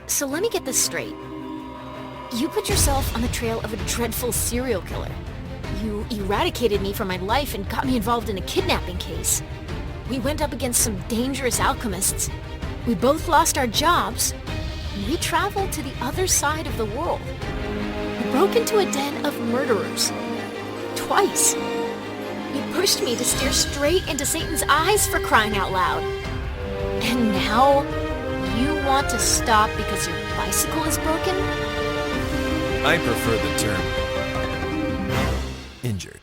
So let me get this straight. You put yourself on the trail of a dreadful serial killer. You eradicated me from my life and got me involved in a kidnapping case. We went up against some dangerous alchemists. We both lost our jobs. And we traveled to the other side of the world. We broke into a den of murderers. Twice. You pushed me to stare straight into Satan's eyes, for crying out loud. And now, you want to stop because your bicycle is broken? I prefer the term injured.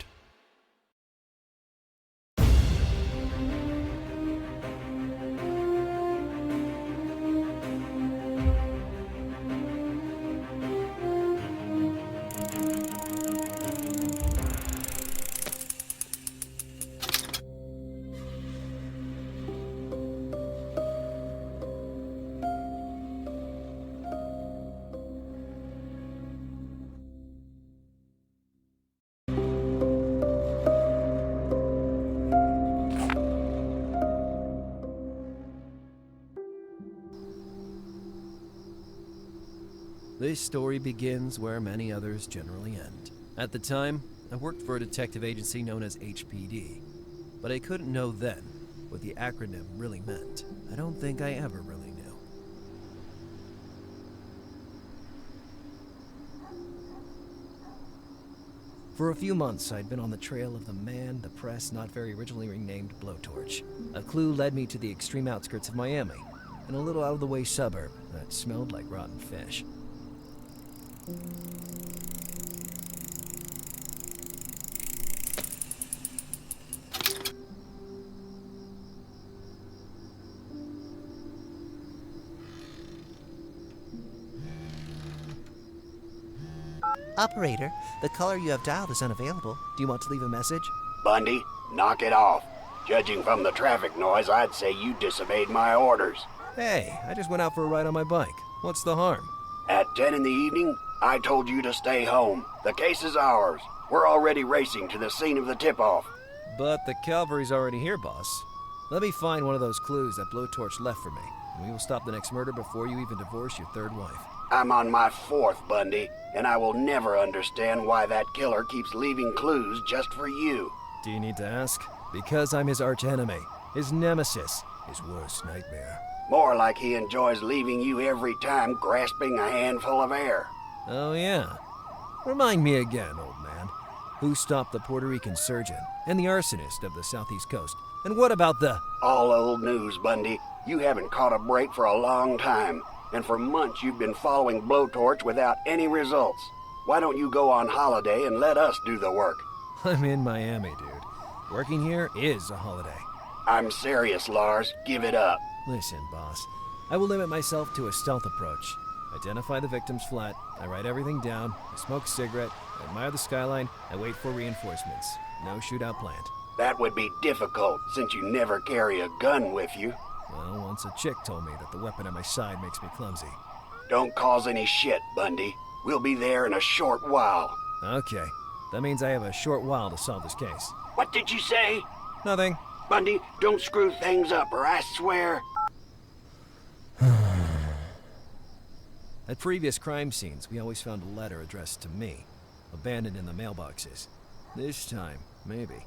This story begins where many others generally end. At the time, I worked for a detective agency known as HPD, but I couldn't know then what the acronym really meant. I don't think I ever really knew. For a few months, I'd been on the trail of the man the press not very originally renamed Blowtorch. A clue led me to the extreme outskirts of Miami, in a little out-of-the-way suburb that smelled like rotten fish. Operator, the caller you have dialed is unavailable. Do you want to leave a message? Bundy, knock it off. Judging from the traffic noise, I'd say you disobeyed my orders. Hey, I just went out for a ride on my bike. What's the harm? At 10 in the evening, I told you to stay home. The case is ours. We're already racing to the scene of the tip-off. But the cavalry's already here, boss. Let me find one of those clues that Blowtorch left for me, and we will stop the next murder before you even divorce your third wife. I'm on my fourth, Bundy, and I will never understand why that killer keeps leaving clues just for you. Do you need to ask? Because I'm his archenemy, his nemesis, his worst nightmare. More like he enjoys leaving you every time grasping a handful of air. Oh yeah. Remind me again, old man. Who stopped the Puerto Rican surgeon and the arsonist of the southeast coast? And what about the... All old news, Bundy. You haven't caught a break for a long time. And for months you've been following Blowtorch without any results. Why don't you go on holiday and let us do the work? I'm in Miami, dude. Working here is a holiday. I'm serious, Lars. Give it up. Listen, boss. I will limit myself to a stealth approach. Identify the victim's flat, I write everything down, I smoke a cigarette, I admire the skyline, I wait for reinforcements. No shootout planned. That would be difficult, since you never carry a gun with you. Well, once a chick told me that the weapon at my side makes me clumsy. Don't cause any shit, Bundy. We'll be there in a short while. Okay. That means I have a short while to solve this case. What did you say? Nothing. Bundy, don't screw things up, or I swear... At previous crime scenes, we always found a letter addressed to me, abandoned in the mailboxes. This time, maybe,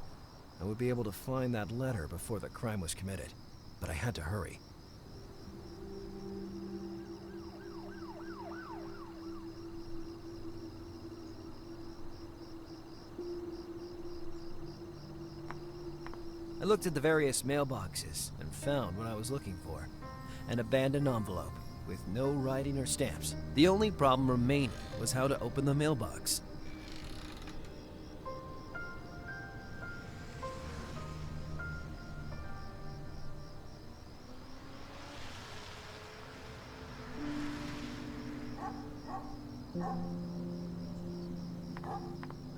I would be able to find that letter before the crime was committed. But I had to hurry. I looked at the various mailboxes and found what I was looking for. An abandoned envelope with no writing or stamps. The only problem remaining was how to open the mailbox.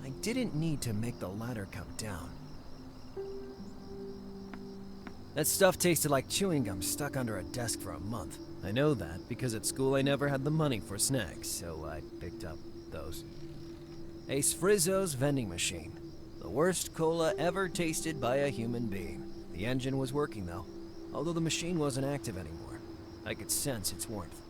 I didn't need to make the ladder come down. That stuff tasted like chewing gum stuck under a desk for a month. I know that because at school I never had the money for snacks, so I picked up those. A Sfrizzo's vending machine. The worst cola ever tasted by a human being. The engine was working though, although the machine wasn't active anymore. I could sense its warmth.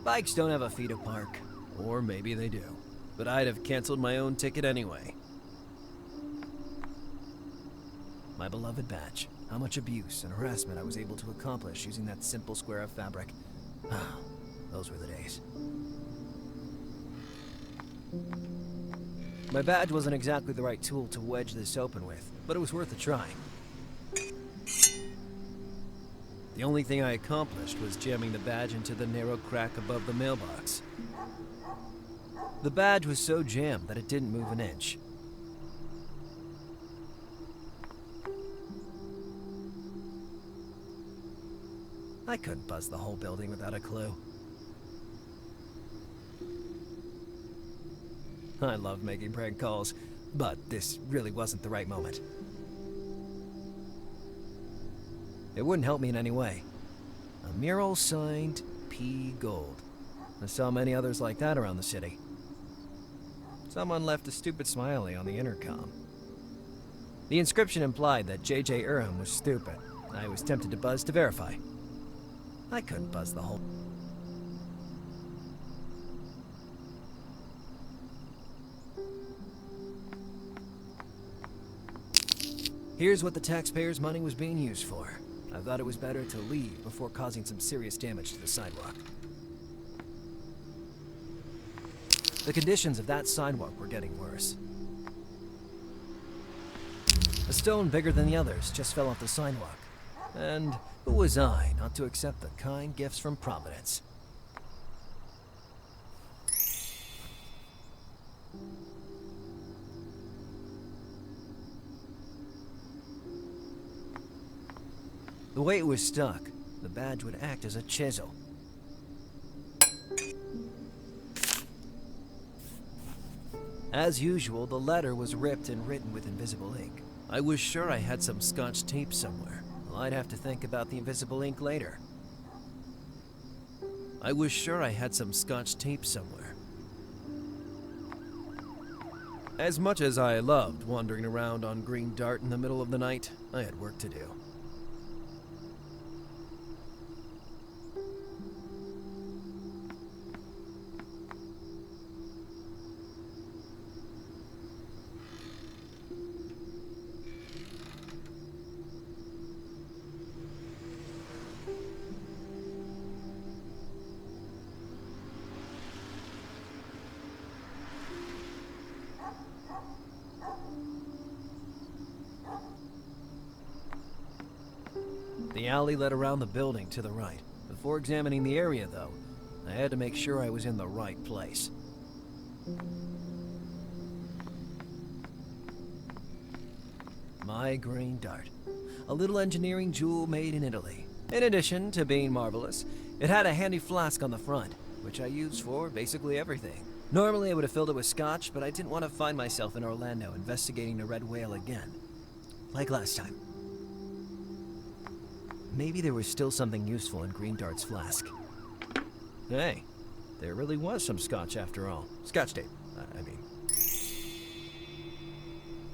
Bikes don't have a fee to park. Or maybe they do. But I'd have canceled my own ticket anyway. My beloved badge. How much abuse and harassment I was able to accomplish using that simple square of fabric. Ah, those were the days. My badge wasn't exactly the right tool to wedge this open with, but it was worth a try. The only thing I accomplished was jamming the badge into the narrow crack above the mailbox. The badge was so jammed that it didn't move an inch. I couldn't buzz the whole building without a clue. I love making prank calls, but this really wasn't the right moment. It wouldn't help me in any way. A mural signed P. Gold. I saw many others like that around the city. Someone left a stupid smiley on the intercom. The inscription implied that J.J. Urham was stupid. I was tempted to buzz to verify. I couldn't buzz the whole... Here's what the taxpayers' money was being used for. I thought it was better to leave before causing some serious damage to the sidewalk. The conditions of that sidewalk were getting worse. A stone bigger than the others just fell off the sidewalk. And who was I not to accept the kind gifts from Providence? The way it was stuck, the badge would act as a chisel. As usual, the letter was ripped and written with invisible ink. I was sure I had some Scotch tape somewhere. Well, I'd have to think about the invisible ink later. I was sure I had some Scotch tape somewhere. As much as I loved wandering around on green dart in the middle of the night, I had work to do. The alley led around the building to the right. Before examining the area, though, I had to make sure I was in the right place. My green dart. A little engineering jewel made in Italy. In addition to being marvelous, it had a handy flask on the front, which I used for basically everything. Normally I would have filled it with scotch, but I didn't want to find myself in Orlando investigating the red whale again. Like last time. Maybe there was still something useful in Green Dart's flask. Hey, there really was some scotch after all. Scotch tape, I mean.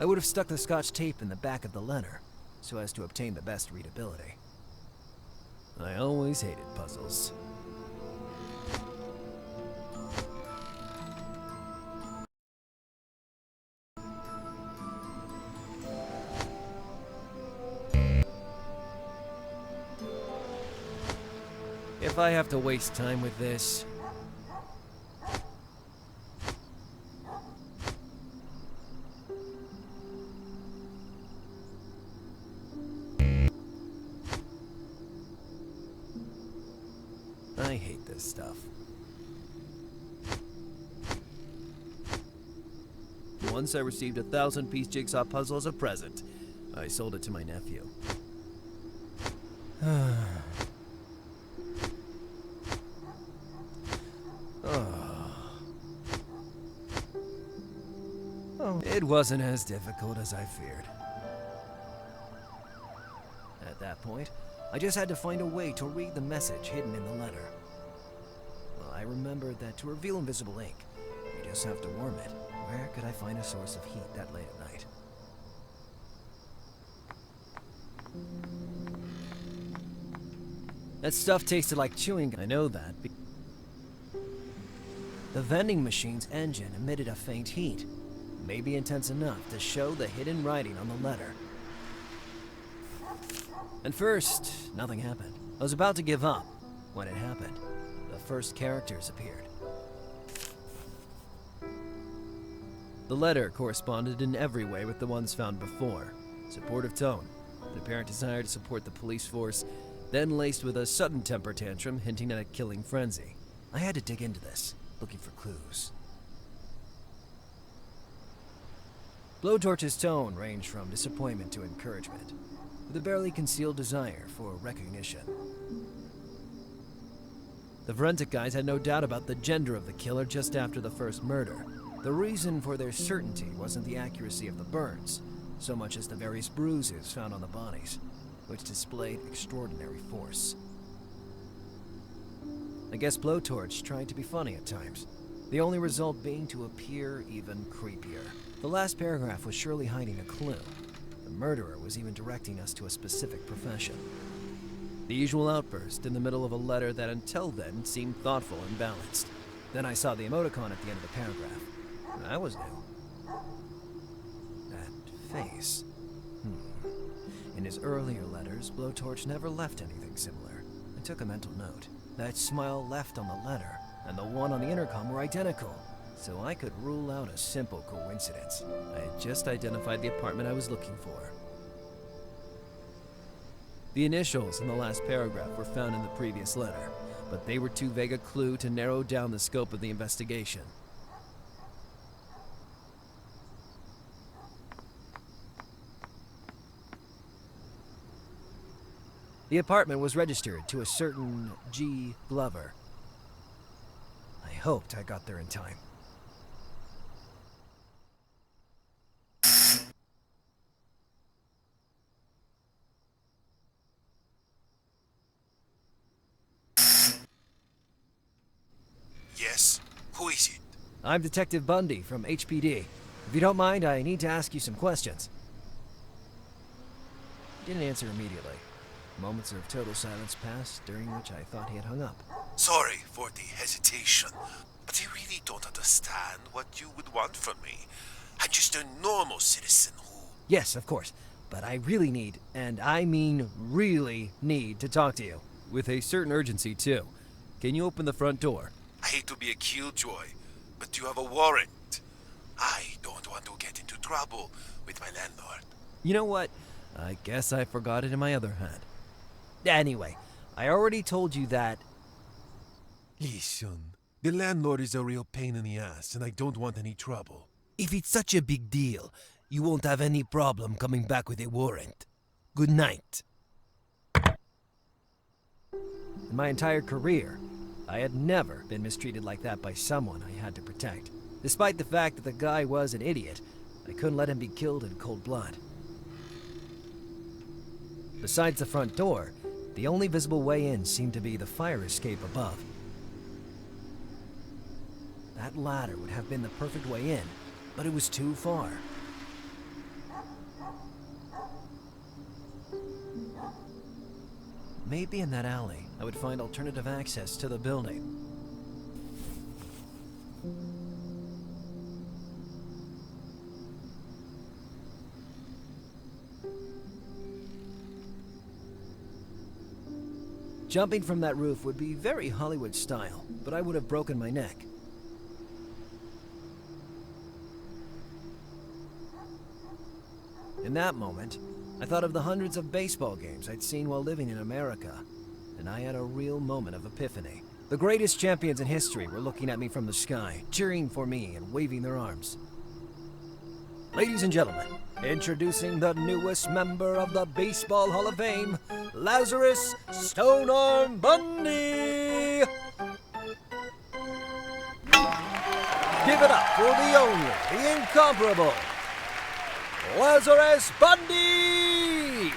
I would have stuck the scotch tape in the back of the letter, so as to obtain the best readability. I always hated puzzles. If I have to waste time with this... I hate this stuff. Once I received a 1,000-piece jigsaw puzzle as a present. I sold it to my nephew. It wasn't as difficult as I feared. At that point, I just had to find a way to read the message hidden in the letter. Well, I remembered that to reveal invisible ink, you just have to warm it. Where could I find a source of heat that late at night? That stuff tasted like chewing gum. I know that. The vending machine's engine emitted a faint heat, maybe intense enough to show the hidden writing on the letter. At first, nothing happened. I was about to give up when it happened. The first characters appeared. The letter corresponded in every way with the ones found before. Supportive tone, an apparent desire to support the police force, then laced with a sudden temper tantrum hinting at a killing frenzy. I had to dig into this, looking for clues. Blowtorch's tone ranged from disappointment to encouragement, with a barely concealed desire for recognition. The forensic guys had no doubt about the gender of the killer just after the first murder. The reason for their certainty wasn't the accuracy of the burns, so much as the various bruises found on the bodies, which displayed extraordinary force. I guess Blowtorch tried to be funny at times, the only result being to appear even creepier. The last paragraph was surely hiding a clue. The murderer was even directing us to a specific profession. The usual outburst in the middle of a letter that until then seemed thoughtful and balanced. Then I saw the emoticon at the end of the paragraph. That was new. That face. In his earlier letters, Blowtorch never left anything similar. I took a mental note. That smile left on the letter and the one on the intercom were identical, so I could rule out a simple coincidence. I had just identified the apartment I was looking for. The initials in the last paragraph were found in the previous letter, but they were too vague a clue to narrow down the scope of the investigation. The apartment was registered to a certain G. Glover. I hoped I got there in time. Yes? Who is it? I'm Detective Bundy from HPD. If you don't mind, I need to ask you some questions. He didn't answer immediately. Moments of total silence passed, during which I thought he had hung up. Sorry for the hesitation, but I really don't understand what you would want from me. I'm just a normal citizen who... Yes, of course. But I really need, and I mean really need, to talk to you. With a certain urgency, too. Can you open the front door? I hate to be a killjoy, but you have a warrant. I don't want to get into trouble with my landlord. You know what? I guess I forgot it in my other hand. Anyway, I already told you that... Listen, the landlord is a real pain in the ass, and I don't want any trouble. If it's such a big deal, you won't have any problem coming back with a warrant. Good night. In my entire career, I had never been mistreated like that by someone I had to protect. Despite the fact that the guy was an idiot, I couldn't let him be killed in cold blood. Besides the front door, the only visible way in seemed to be the fire escape above. That ladder would have been the perfect way in, but it was too far. Maybe in that alley, I would find alternative access to the building. Jumping from that roof would be very Hollywood style, but I would have broken my neck. In that moment, I thought of the hundreds of baseball games I'd seen while living in America, and I had a real moment of epiphany. The greatest champions in history were looking at me from the sky, cheering for me and waving their arms. Ladies and gentlemen, introducing the newest member of the Baseball Hall of Fame, Lazarus Stonearm Bundy! Give it up for the only, the incomparable, Lazarus Bundy!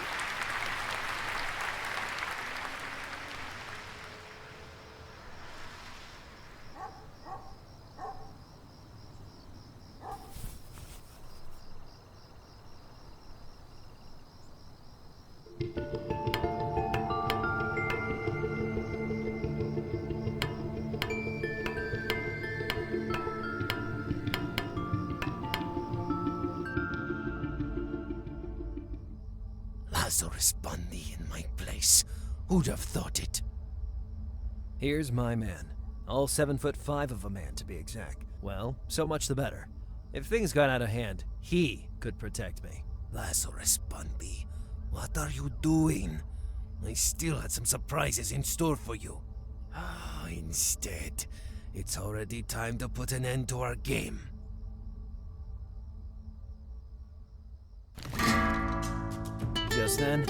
Who'd have thought it? Here's my man. All 7'5" of a man, to be exact. Well, so much the better. If things got out of hand, he could protect me. Lazarus Bundy, what are you doing? I still had some surprises in store for you. Instead, it's already time to put an end to our game. Just then,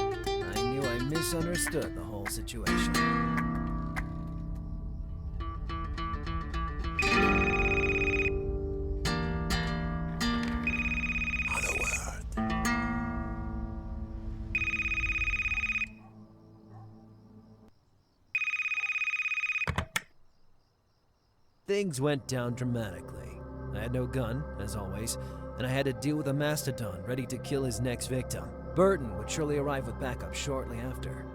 I knew I misunderstood the whole situation. Not a word. Things went down dramatically. I had no gun, as always, and I had to deal with a mastodon ready to kill his next victim. Burton would surely arrive with backup shortly after.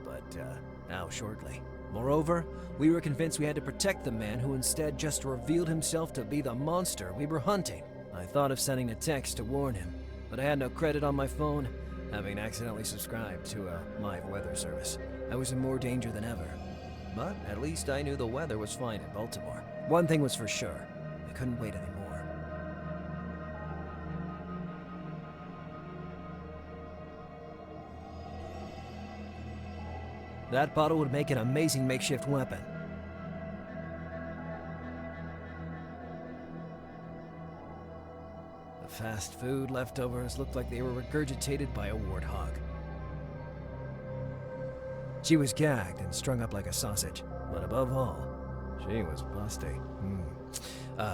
But, how shortly? Moreover, we were convinced we had to protect the man who instead just revealed himself to be the monster we were hunting. I thought of sending a text to warn him, but I had no credit on my phone, having accidentally subscribed to a live weather service. I was in more danger than ever. But at least I knew the weather was fine in Baltimore. One thing was for sure, I couldn't wait anymore. That bottle would make an amazing makeshift weapon. The fast food leftovers looked like they were regurgitated by a warthog. She was gagged and strung up like a sausage, but above all, she was busty.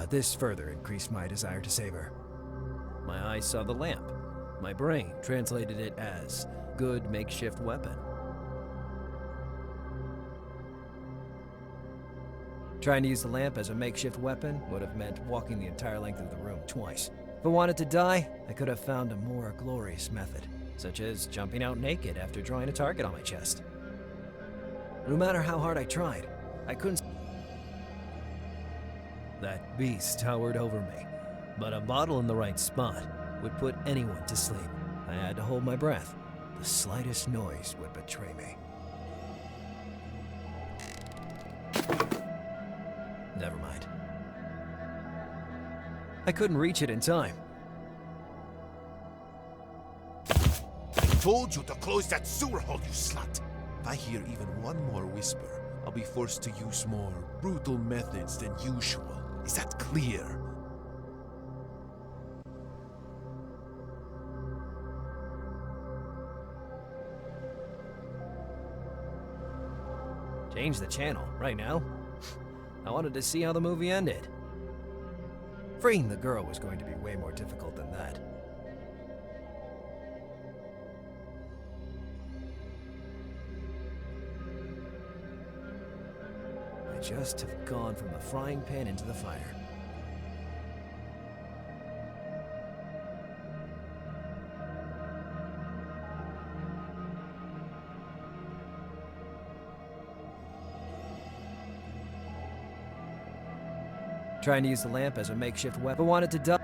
This further increased my desire to save her. My eyes saw the lamp. My brain translated it as good makeshift weapon. Trying to use the lamp as a makeshift weapon would have meant walking the entire length of the room twice. If I wanted to die, I could have found a more glorious method, such as jumping out naked after drawing a target on my chest. No matter how hard I tried, I couldn't. That beast towered over me, but a bottle in the right spot would put anyone to sleep. I had to hold my breath. The slightest noise would betray me. Never mind. I couldn't reach it in time. I told you to close that sewer hole, you slut! If I hear even one more whisper, I'll be forced to use more brutal methods than usual. Is that clear? Change the channel, right now? I wanted to see how the movie ended. Freeing the girl was going to be way more difficult than that. I just have gone from the frying pan into the fire. Trying to use the lamp as a makeshift weapon. Wanted to die.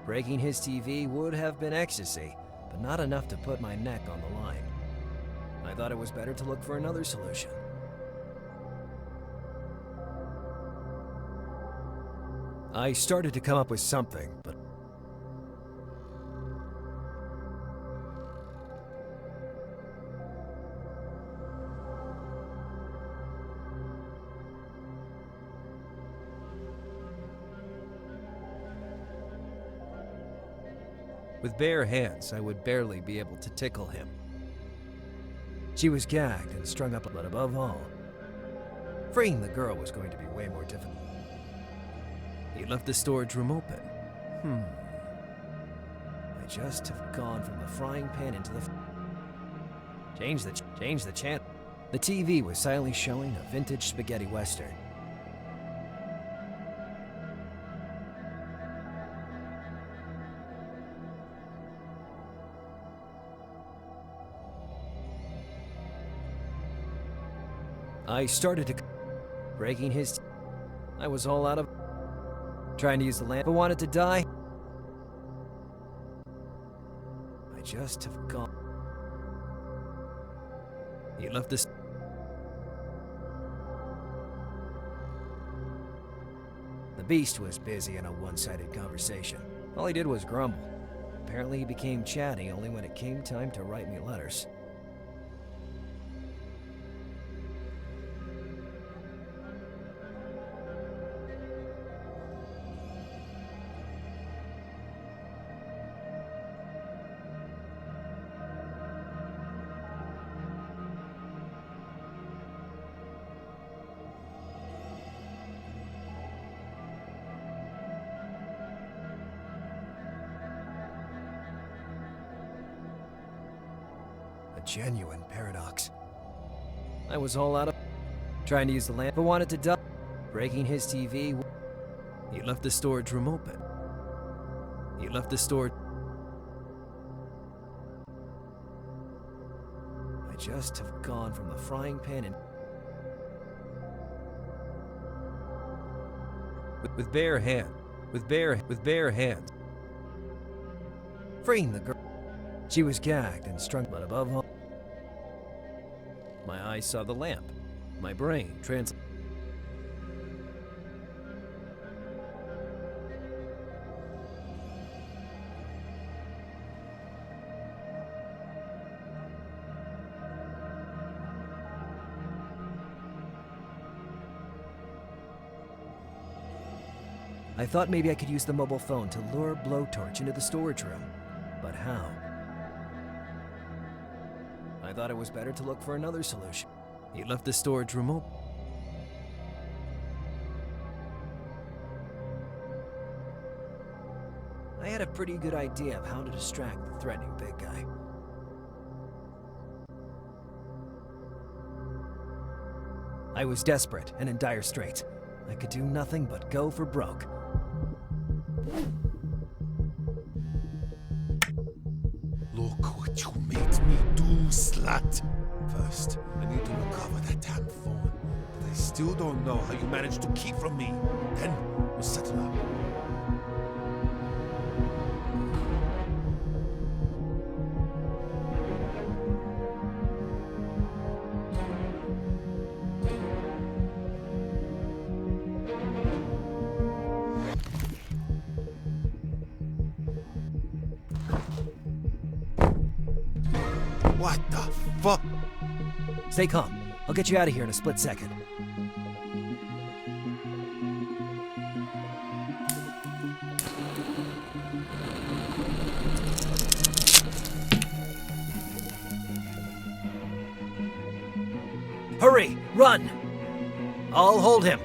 Breaking his TV would have been ecstasy, but not enough to put my neck on the line. I thought it was better to look for another solution. I started to come up with something, but with bare hands, I would barely be able to tickle him. She was gagged and strung up, but above all, freeing the girl was going to be way more difficult. He left the storage room open. I just have gone from the frying pan into the... Change the channel. The TV was silently showing a vintage spaghetti western. I started to... breaking his... I was all out of... trying to use the lamp. I wanted to die. I just have gone... He left this. The beast was busy in a one-sided conversation. All he did was grumble. Apparently he became chatty only when it came time to write me letters. A genuine paradox. I was all out of trying to use the lamp, but wanted to die. Breaking his TV. He left the storage room open. He left the storage. I just have gone from the frying pan and with bare hands, freeing the girl. She was gagged and strung, but above all, my eyes saw the lamp. My brain translated. I thought maybe I could use the mobile phone to lure Blowtorch into the storage room. But how? I thought it was better to look for another solution. He left the storage room open. I had a pretty good idea of how to distract the threatening big guy. I was desperate and in dire straits. I could do nothing but go for broke. Look what you made me do, slut! First, I need to recover that damn phone. But I still don't know how you managed to keep from me. Then, we'll settle up. What the fuck? Stay calm. I'll get you out of here in a split second. Hurry! Run! I'll hold him.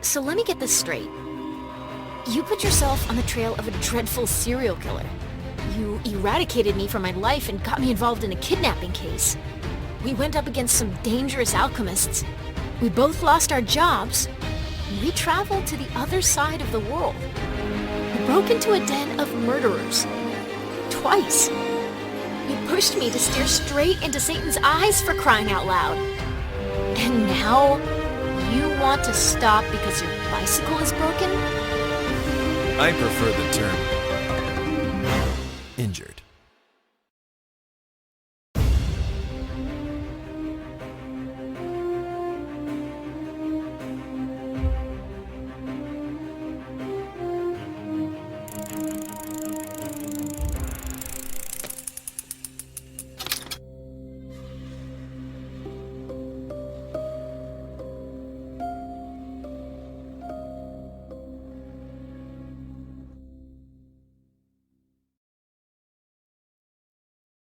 So let me get this straight. You put yourself on the trail of a dreadful serial killer. You eradicated me from my life and got me involved in a kidnapping case. We went up against some dangerous alchemists. We both lost our jobs. We traveled to the other side of the world. We broke into a den of murderers. Twice. You pushed me to steer straight into Satan's eyes, for crying out loud. And now, you want to stop because your bicycle is broken? I prefer the term injured.